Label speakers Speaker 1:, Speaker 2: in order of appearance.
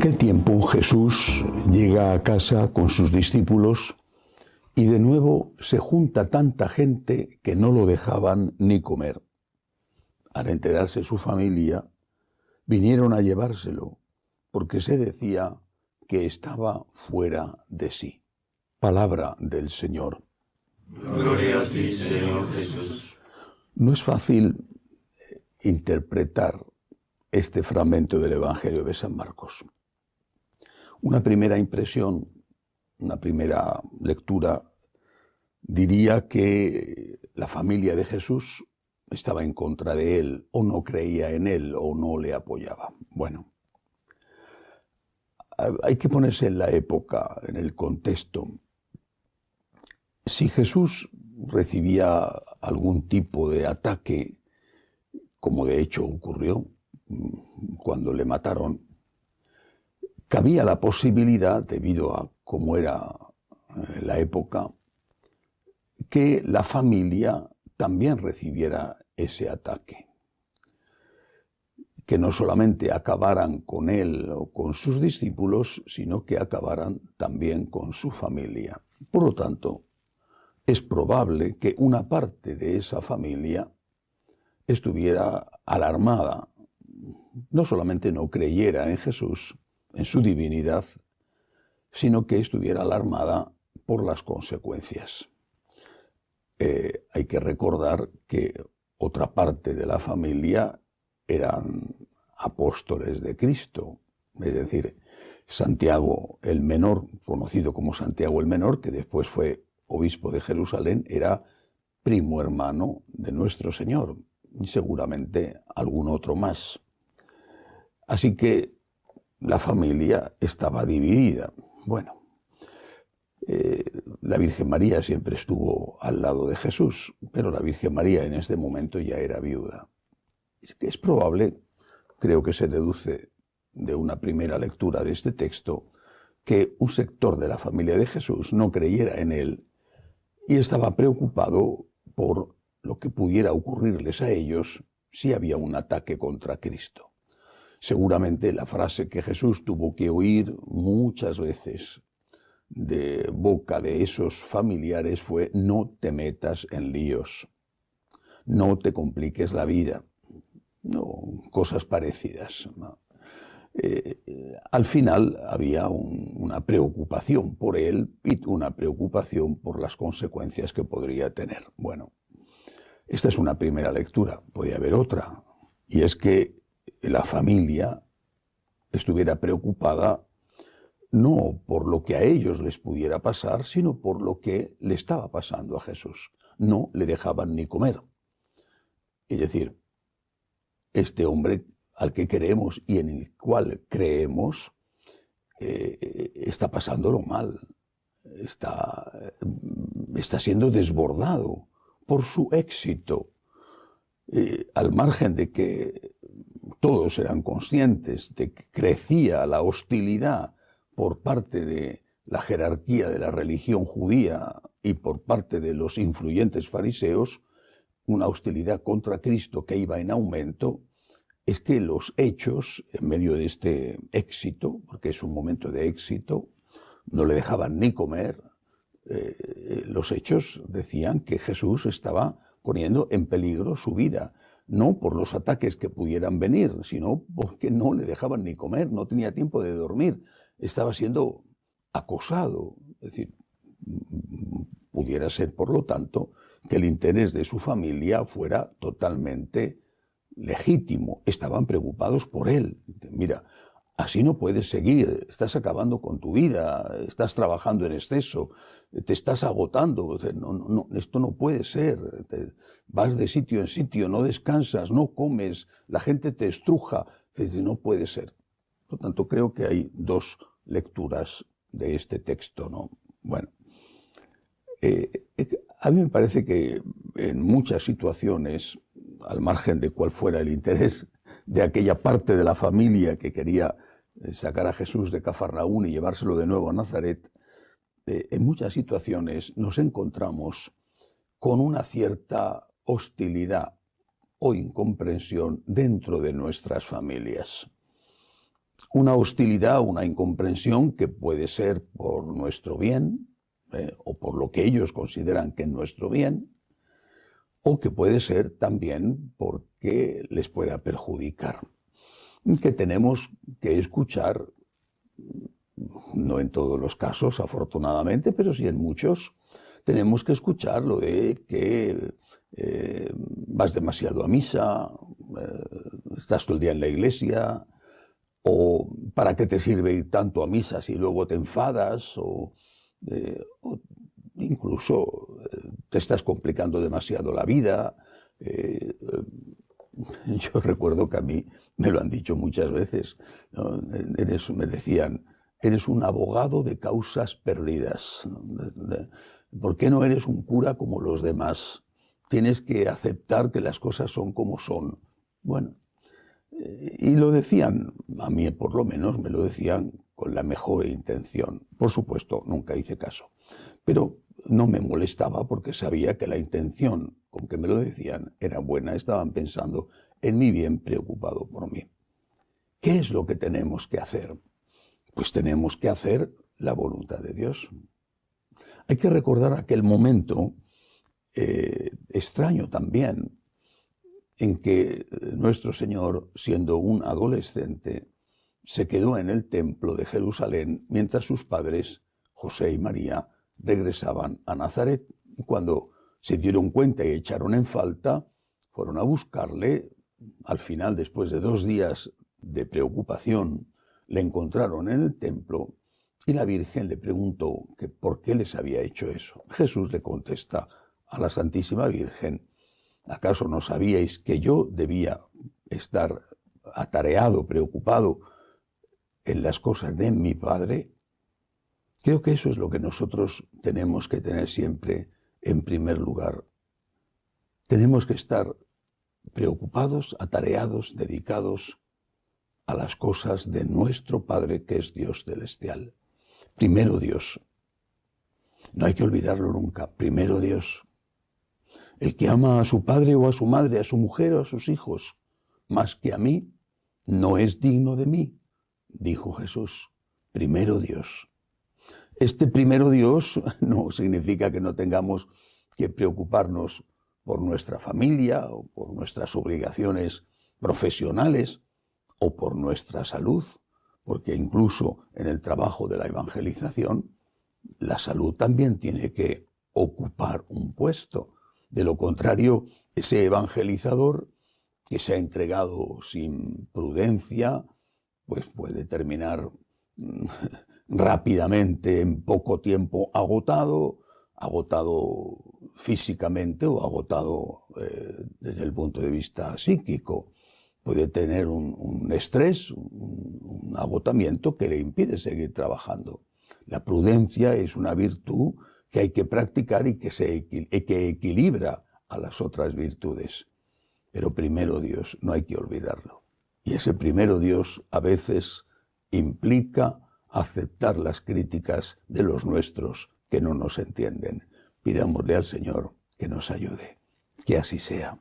Speaker 1: aquel tiempo Jesús llega a casa con sus discípulos y de nuevo se junta tanta gente que no lo dejaban ni comer. Al enterarse su familia, vinieron a llevárselo porque se decía que estaba fuera de sí. Palabra del Señor.
Speaker 2: Gloria a ti, Señor Jesús.
Speaker 1: No es fácil interpretar este fragmento del Evangelio de San Marcos. Una primera impresión, una primera lectura, diría que la familia de Jesús estaba en contra de él, o no creía en él, o no le apoyaba. Bueno, hay que ponerse en la época, en el contexto. Si Jesús recibía algún tipo de ataque, como de hecho ocurrió cuando le mataron, cabía la posibilidad, debido a cómo era la época, que la familia también recibiera ese ataque. Que no solamente acabaran con él o con sus discípulos, sino que acabaran también con su familia. Por lo tanto, es probable que una parte de esa familia estuviera alarmada, no solamente no creyera en Jesús, en su divinidad, sino que estuviera alarmada por las consecuencias. Hay que recordar que otra parte de la familia eran apóstoles de Cristo, es decir, Santiago el Menor, conocido como Santiago el Menor, que después fue obispo de Jerusalén, era primo hermano de nuestro Señor, y seguramente algún otro más. Así que la familia estaba dividida. Bueno, la Virgen María siempre estuvo al lado de Jesús, pero la Virgen María en este momento ya era viuda. Es probable, creo que se deduce de una primera lectura de este texto, que un sector de la familia de Jesús no creyera en él y estaba preocupado por lo que pudiera ocurrirles a ellos si había un ataque contra Cristo. Seguramente la frase que Jesús tuvo que oír muchas veces de boca de esos familiares fue: no te metas en líos, no te compliques la vida, no, cosas parecidas, ¿no? Al final había una preocupación por él y una preocupación por las consecuencias que podría tener. Bueno, esta es una primera lectura, puede haber otra, y es que la familia estuviera preocupada no por lo que a ellos les pudiera pasar, sino por lo que le estaba pasando a Jesús. No le dejaban ni comer. Es decir, este hombre al que queremos y en el cual creemos está pasándolo mal, está siendo desbordado por su éxito, al margen de que todos eran conscientes de que crecía la hostilidad por parte de la jerarquía de la religión judía y por parte de los influyentes fariseos, una hostilidad contra Cristo que iba en aumento. Es que los hechos, en medio de este éxito, porque es un momento de éxito, no le dejaban ni comer, los hechos decían que Jesús estaba poniendo en peligro su vida, no por los ataques que pudieran venir, sino porque no le dejaban ni comer, no tenía tiempo de dormir, estaba siendo acosado. Es decir, pudiera ser, por lo tanto, que el interés de su familia fuera totalmente legítimo. Estaban preocupados por él. Mira, así no puedes seguir, estás acabando con tu vida, estás trabajando en exceso, te estás agotando, no, esto no puede ser, vas de sitio en sitio, no descansas, no comes, la gente te estruja, no puede ser. Por lo tanto, creo que hay dos lecturas de este texto, ¿no? Bueno, a mí me parece que en muchas situaciones, al margen de cuál fuera el interés de aquella parte de la familia que quería sacar a Jesús de Cafarnaún y llevárselo de nuevo a Nazaret, en muchas situaciones nos encontramos con una cierta hostilidad o incomprensión dentro de nuestras familias. una hostilidad, una incomprensión que puede ser por nuestro bien, o por lo que ellos consideran que es nuestro bien, o que puede ser también porque les pueda perjudicar. Que tenemos que escuchar, no en todos los casos, afortunadamente, pero sí en muchos, tenemos que escuchar lo de que vas demasiado a misa, estás todo el día en la iglesia, o ¿para qué te sirve ir tanto a misa si luego te enfadas? O incluso te estás complicando demasiado la vida. Yo recuerdo que a mí me lo han dicho muchas veces, ¿no? Me decían, eres un abogado de causas perdidas. ¿Por qué no eres un cura como los demás? Tienes que aceptar que las cosas son como son. Bueno, y lo decían, a mí por lo menos me lo decían con la mejor intención. Por supuesto, nunca hice caso. Pero no me molestaba porque sabía que la intención con que me lo decían era buena. Estaban pensando en mi bien, preocupado por mí. ¿Qué es lo que tenemos que hacer? Pues tenemos que hacer la voluntad de Dios. Hay que recordar aquel momento extraño también, en que nuestro Señor, siendo un adolescente, se quedó en el templo de Jerusalén mientras sus padres, José y María, regresaban a Nazaret. Y cuando se dieron cuenta y echaron en falta, fueron a buscarle. Al final, después de 2 días de preocupación, le encontraron en el templo y la Virgen le preguntó que por qué les había hecho eso. Jesús le contesta a la Santísima Virgen: ¿acaso no sabíais que yo debía estar atareado, preocupado en las cosas de mi Padre? Creo que eso es lo que nosotros tenemos que tener siempre en primer lugar. Tenemos que estar preocupados, atareados, dedicados a las cosas de nuestro Padre, que es Dios celestial. Primero Dios. No hay que olvidarlo nunca. Primero Dios. El que ama a su padre o a su madre, a su mujer o a sus hijos, más que a mí, no es digno de mí, dijo Jesús. Primero Dios. Este primero Dios no significa que no tengamos que preocuparnos por nuestra familia o por nuestras obligaciones profesionales o por nuestra salud, porque incluso en el trabajo de la evangelización, la salud también tiene que ocupar un puesto. De lo contrario, ese evangelizador que se ha entregado sin prudencia, pues puede terminar rápidamente, en poco tiempo, agotado físicamente o agotado desde el punto de vista psíquico. Puede tener un estrés, un agotamiento que le impide seguir trabajando. La prudencia es una virtud que hay que practicar y que equilibra a las otras virtudes. Pero primero Dios, no hay que olvidarlo. Y ese primero Dios a veces implica aceptar las críticas de los nuestros que no nos entienden. Pidámosle al Señor que nos ayude. Que así sea.